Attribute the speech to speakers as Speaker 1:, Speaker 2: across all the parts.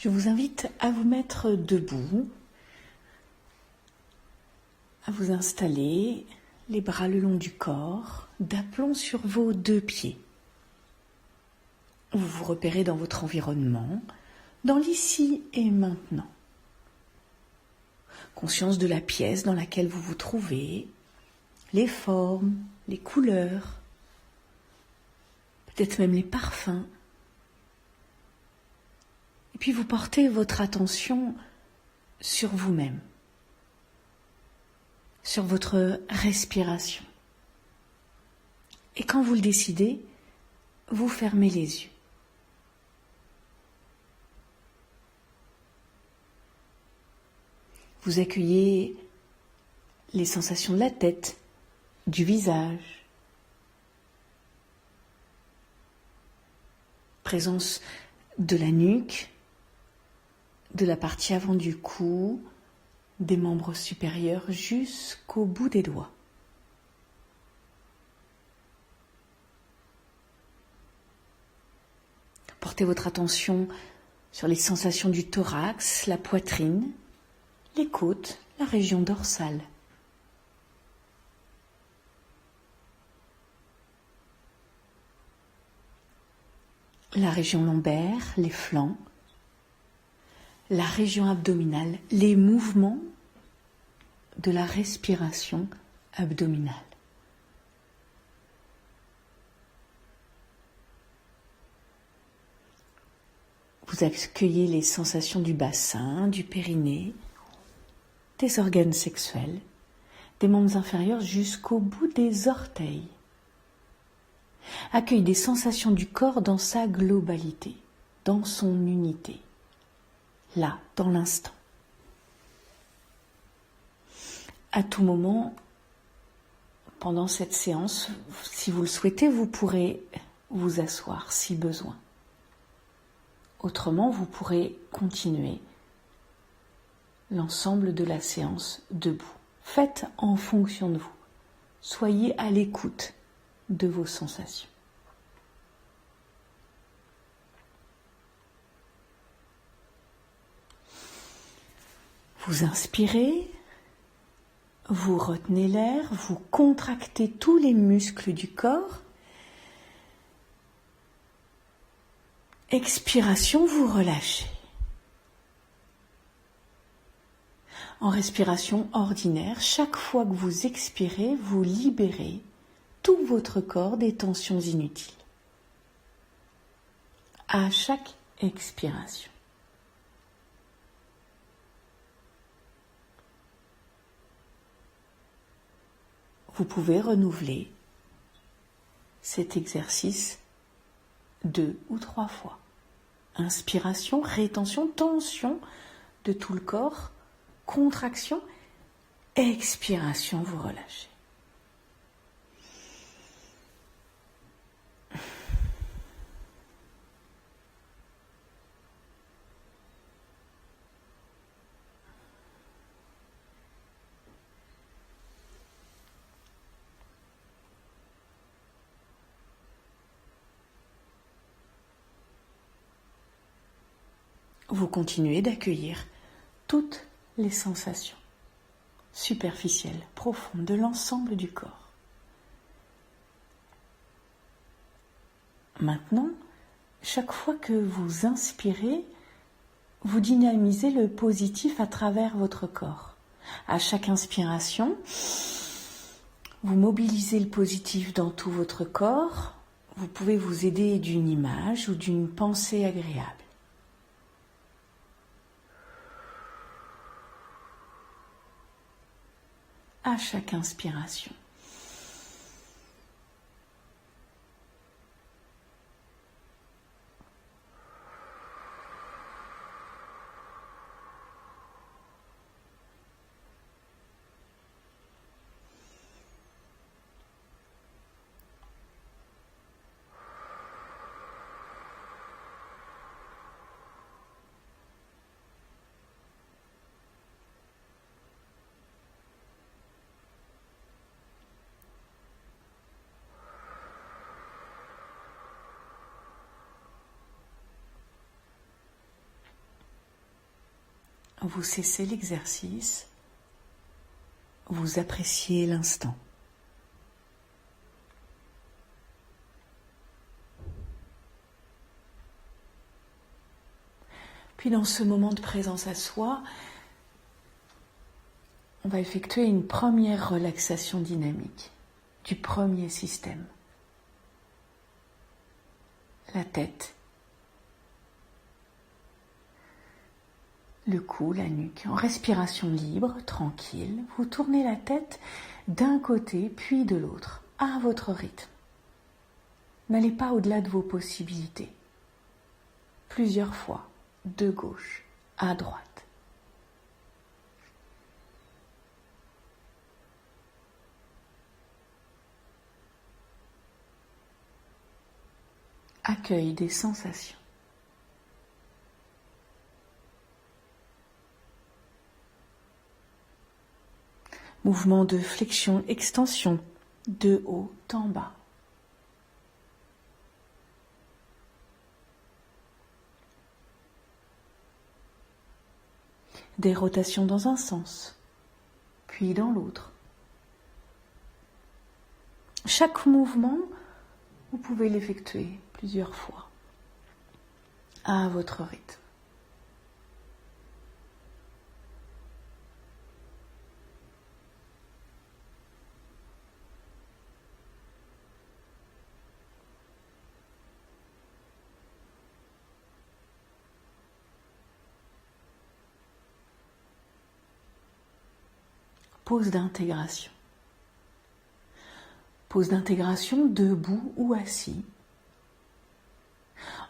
Speaker 1: Je vous invite à vous mettre debout, à vous installer, les bras le long du corps, d'aplomb sur vos deux pieds. Vous vous repérez dans votre environnement, dans l'ici et maintenant. Conscience de la pièce dans laquelle vous vous trouvez, les formes, les couleurs, peut-être même les parfums. Et puis vous portez votre attention sur vous-même, sur votre respiration. Et quand vous le décidez, vous fermez les yeux. Vous accueillez les sensations de la tête, du visage, présence de la nuque, de la partie avant du cou, des membres supérieurs jusqu'au bout des doigts. Portez votre attention sur les sensations du thorax, la poitrine, les côtes, la région dorsale. La région lombaire, les flancs, la région abdominale, les mouvements de la respiration abdominale. Vous accueillez les sensations du bassin, du périnée, des organes sexuels, des membres inférieurs jusqu'au bout des orteils. Accueille des sensations du corps dans sa globalité, dans son unité, là, dans l'instant. À tout moment, pendant cette séance, si vous le souhaitez, vous pourrez vous asseoir si besoin. Autrement, vous pourrez continuer l'ensemble de la séance debout. Faites en fonction de vous. Soyez à l'écoute de vos sensations. Vous inspirez, vous retenez l'air, vous contractez tous les muscles du corps. Expiration, vous relâchez. En respiration ordinaire, chaque fois que vous expirez, vous libérez tout votre corps des tensions inutiles. À chaque expiration. Vous pouvez renouveler cet exercice 2 ou 3 fois. Inspiration, rétention, tension de tout le corps, contraction, expiration, vous relâchez. Vous continuez d'accueillir toutes les sensations superficielles, profondes de l'ensemble du corps. Maintenant, chaque fois que vous inspirez, vous dynamisez le positif à travers votre corps. À chaque inspiration, vous mobilisez le positif dans tout votre corps. Vous pouvez vous aider d'une image ou d'une pensée agréable. À chaque inspiration. vous cessez l'exercice, vous appréciez l'instant. Puis dans ce moment de présence à soi, on va effectuer une première relaxation dynamique du premier système. La tête, le cou, la nuque. En respiration libre, tranquille, vous tournez la tête d'un côté puis de l'autre, à votre rythme. N'allez pas au-delà de vos possibilités. Plusieurs fois, de gauche à droite. Accueil des sensations. Mouvement de flexion-extension, de haut en bas. Des rotations dans un sens, puis dans l'autre. Chaque mouvement, vous pouvez l'effectuer plusieurs fois, à votre rythme. Pause d'intégration. Pause d'intégration debout ou assis.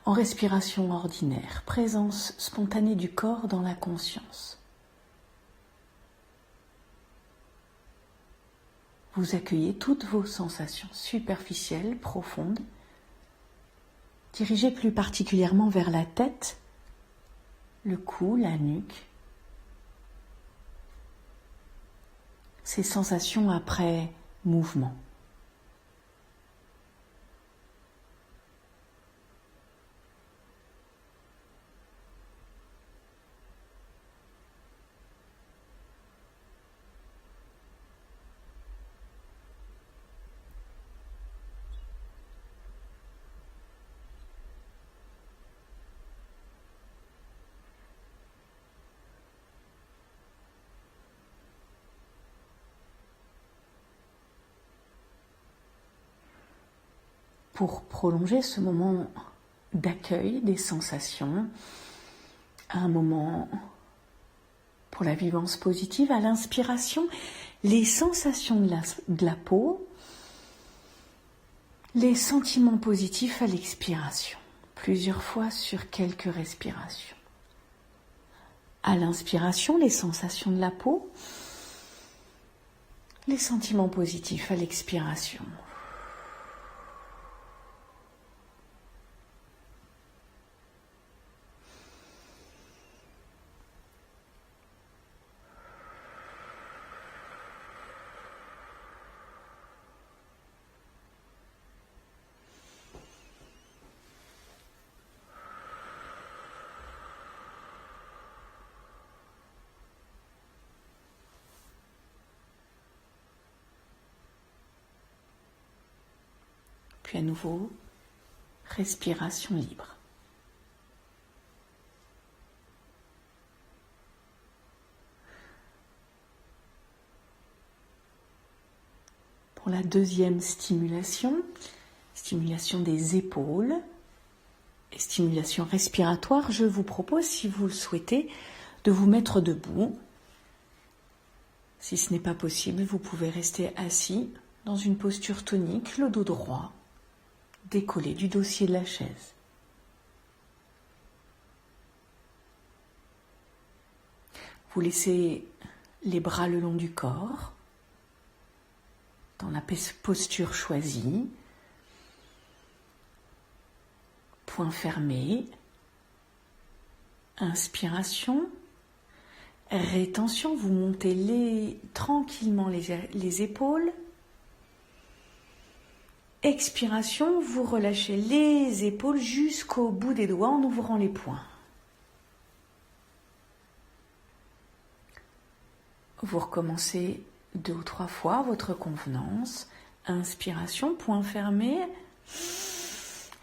Speaker 1: En respiration ordinaire, présence spontanée du corps dans la conscience. Vous accueillez toutes vos sensations superficielles, profondes. Dirigez plus particulièrement vers la tête, le cou, la nuque. Ces sensations après mouvement. Pour prolonger ce moment d'accueil des sensations, un moment pour la vivance positive, à l'inspiration, les sensations de la peau, les sentiments positifs à l'expiration, plusieurs fois sur quelques respirations. À l'inspiration, les sensations de la peau, les sentiments positifs à l'expiration. Puis à nouveau, respiration libre. Pour la deuxième stimulation, stimulation des épaules et stimulation respiratoire, je vous propose, si vous le souhaitez, de vous mettre debout. Si ce n'est pas possible, vous pouvez rester assis dans une posture tonique, le dos droit, décollé du dossier de la chaise. Vous laissez les bras le long du corps, dans la posture choisie, poings fermés, inspiration, rétention, vous montez tranquillement les épaules. Expiration, vous relâchez les épaules jusqu'au bout des doigts en ouvrant les poings. Vous recommencez 2 ou 3 fois à votre convenance. Inspiration, poing fermé.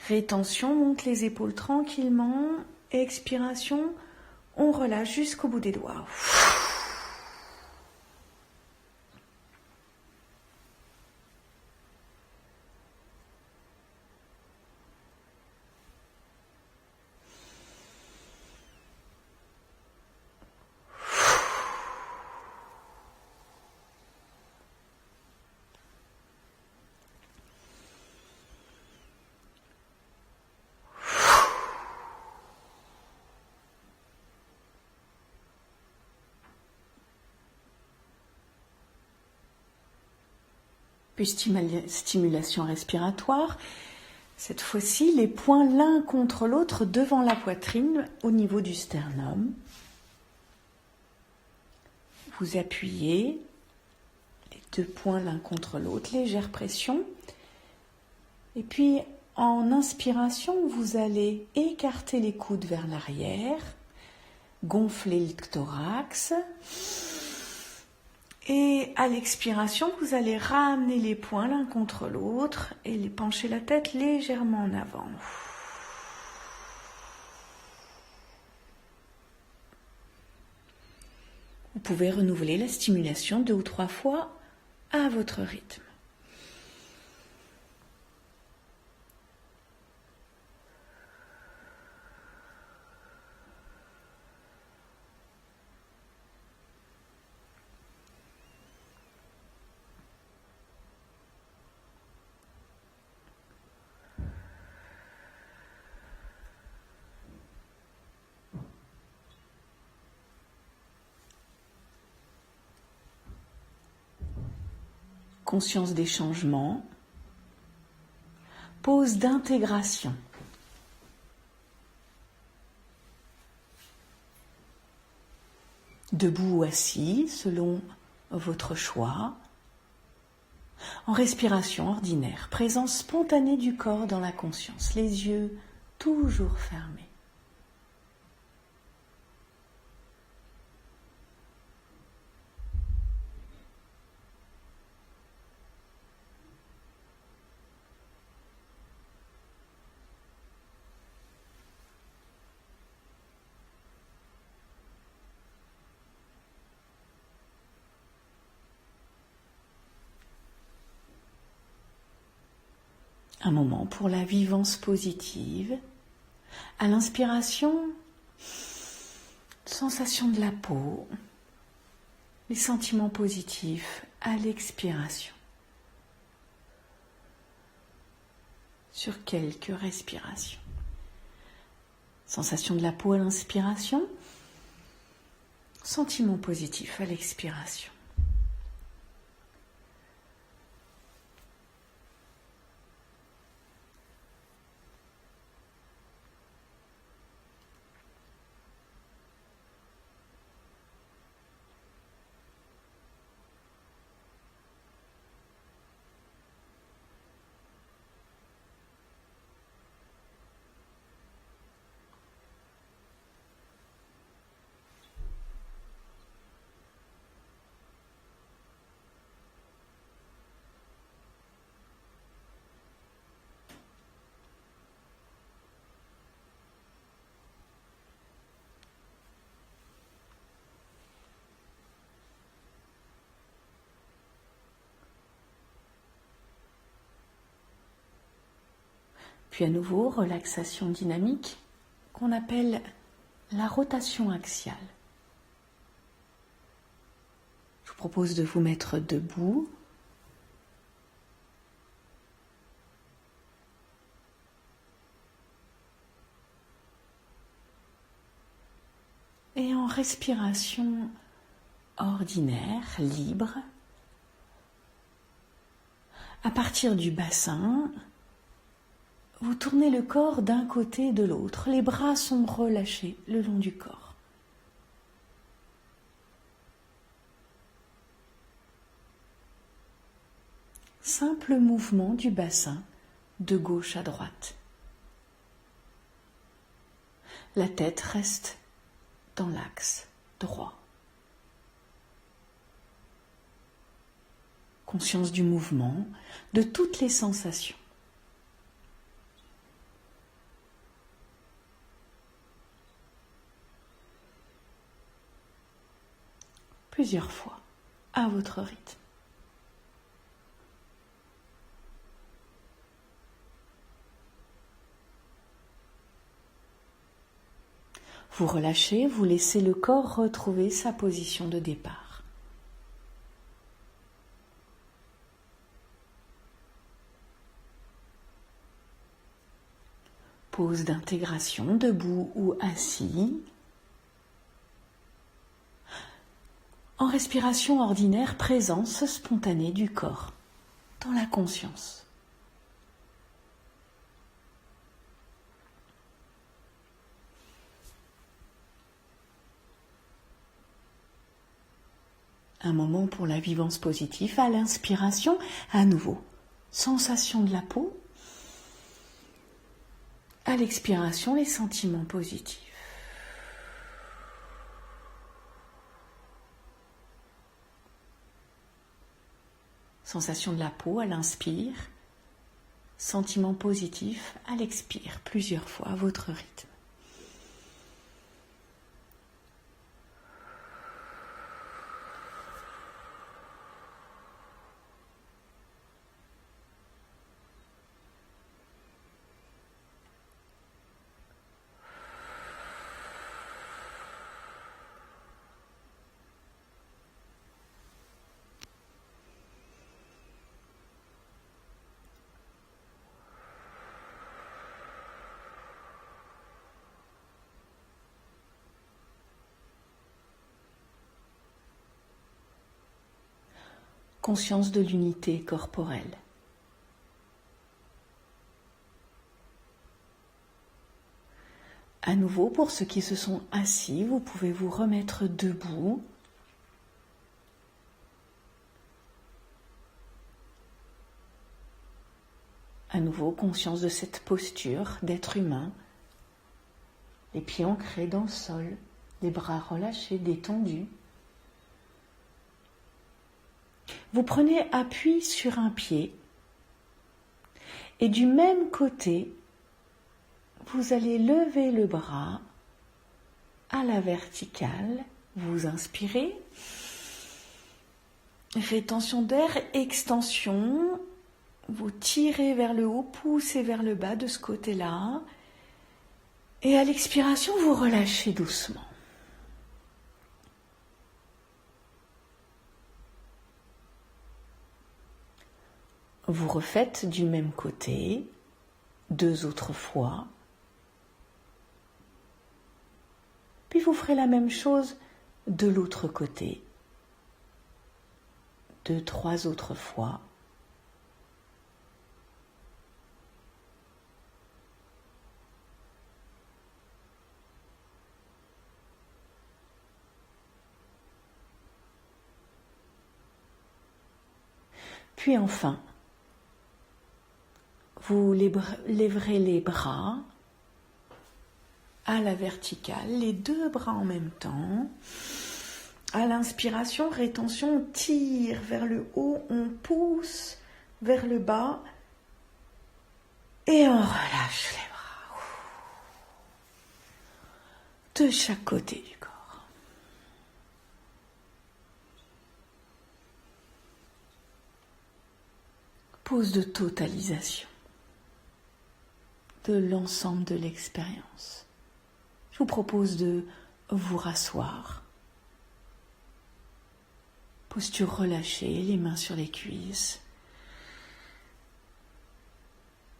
Speaker 1: Rétention, monte les épaules tranquillement. Expiration, on relâche jusqu'au bout des doigts. Puis stimulation respiratoire. Cette fois-ci, les poings l'un contre l'autre devant la poitrine, au niveau du sternum. Vous appuyez les 2 poings l'un contre l'autre, légère pression. Et puis, en inspiration, vous allez écarter les coudes vers l'arrière, gonfler le thorax. Et à l'expiration, vous allez ramener les poings l'un contre l'autre et les pencher la tête légèrement en avant. Vous pouvez renouveler la stimulation 2 ou 3 fois à votre rythme. Conscience des changements, pause d'intégration. Debout ou assis, selon votre choix. En respiration ordinaire, présence spontanée du corps dans la conscience, les yeux toujours fermés. Un moment pour la vivance positive. À l'inspiration, sensation de la peau, les sentiments positifs à l'expiration. Sur quelques respirations. Sensation de la peau à l'inspiration, sentiments positifs à l'expiration. Puis à nouveau, relaxation dynamique qu'on appelle la rotation axiale. Je vous propose de vous mettre debout. Et en respiration ordinaire, libre, à partir du bassin, vous tournez le corps d'un côté et de l'autre. Les bras sont relâchés le long du corps. Simple mouvement du bassin de gauche à droite. La tête reste dans l'axe droit. Conscience du mouvement, de toutes les sensations. Plusieurs fois, à votre rythme. Vous relâchez, vous laissez le corps retrouver sa position de départ. Pose d'intégration, debout ou assis. En respiration ordinaire, présence spontanée du corps, dans la conscience. Un moment pour la vivance positive, à l'inspiration, à nouveau. Sensation de la peau. À l'expiration, les sentiments positifs. Sensation de la peau à l'inspire, sentiment positif à l'expire, plusieurs fois à votre rythme. Conscience de l'unité corporelle. À nouveau, pour ceux qui se sont assis, vous pouvez vous remettre debout. À nouveau, conscience de cette posture d'être humain. Les pieds ancrés dans le sol, les bras relâchés, détendus. Vous prenez appui sur un pied et du même côté, vous allez lever le bras à la verticale. Vous inspirez. Rétention d'air, extension. Vous tirez vers le haut, poussez vers le bas de ce côté-là. Et à l'expiration, vous relâchez doucement. Vous refaites du même côté, 2 autres fois. Puis vous ferez la même chose de l'autre côté, 2, 3 autres fois. Puis enfin, vous lèverez les bras à la verticale, les 2 bras en même temps. À l'inspiration, rétention, on tire vers le haut, on pousse vers le bas et on relâche les bras. De chaque côté du corps. Pause de totalisation de l'ensemble de l'expérience. Je vous propose de vous rasseoir. Posture relâchée, les mains sur les cuisses.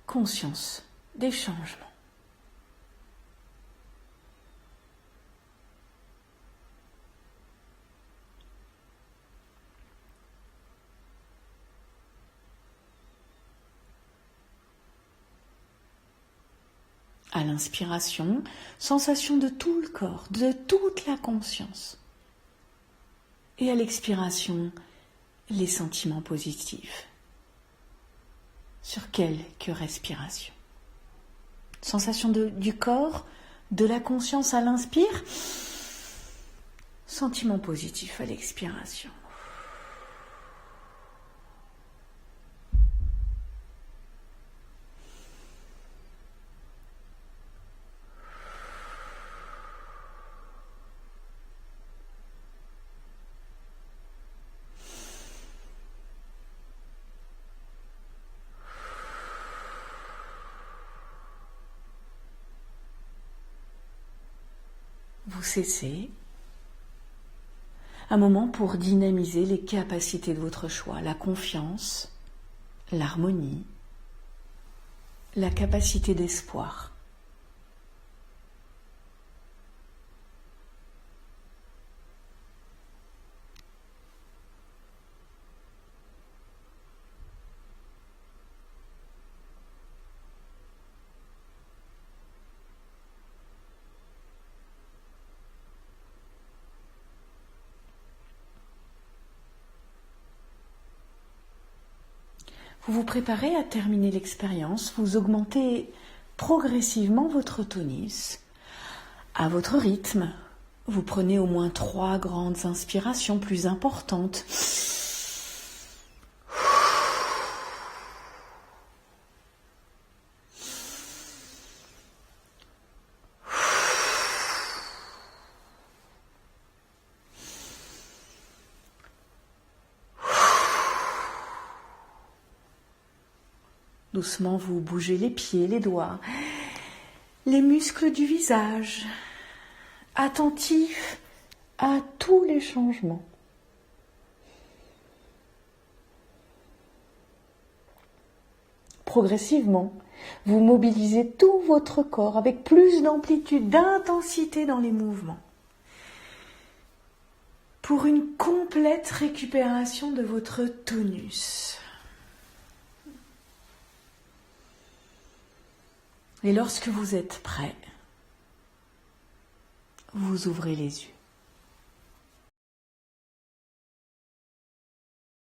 Speaker 1: Conscience des changements. À l'inspiration, sensation de tout le corps, de toute la conscience. Et à l'expiration, les sentiments positifs. Sur quelques respirations. Sensation du corps, de la conscience à l'inspire. Sentiments positifs à l'expiration. vous cessez. Un moment pour dynamiser les capacités de votre choix, la confiance, l'harmonie, la capacité d'espoir. Vous vous préparez à terminer l'expérience, vous augmentez progressivement votre tonus. À votre rythme, vous prenez au moins 3 grandes inspirations plus importantes. Doucement, vous bougez les pieds, les doigts, les muscles du visage, attentifs à tous les changements. Progressivement, vous mobilisez tout votre corps avec plus d'amplitude, d'intensité dans les mouvements pour une complète récupération de votre tonus. Et lorsque vous êtes prêt, vous ouvrez les yeux.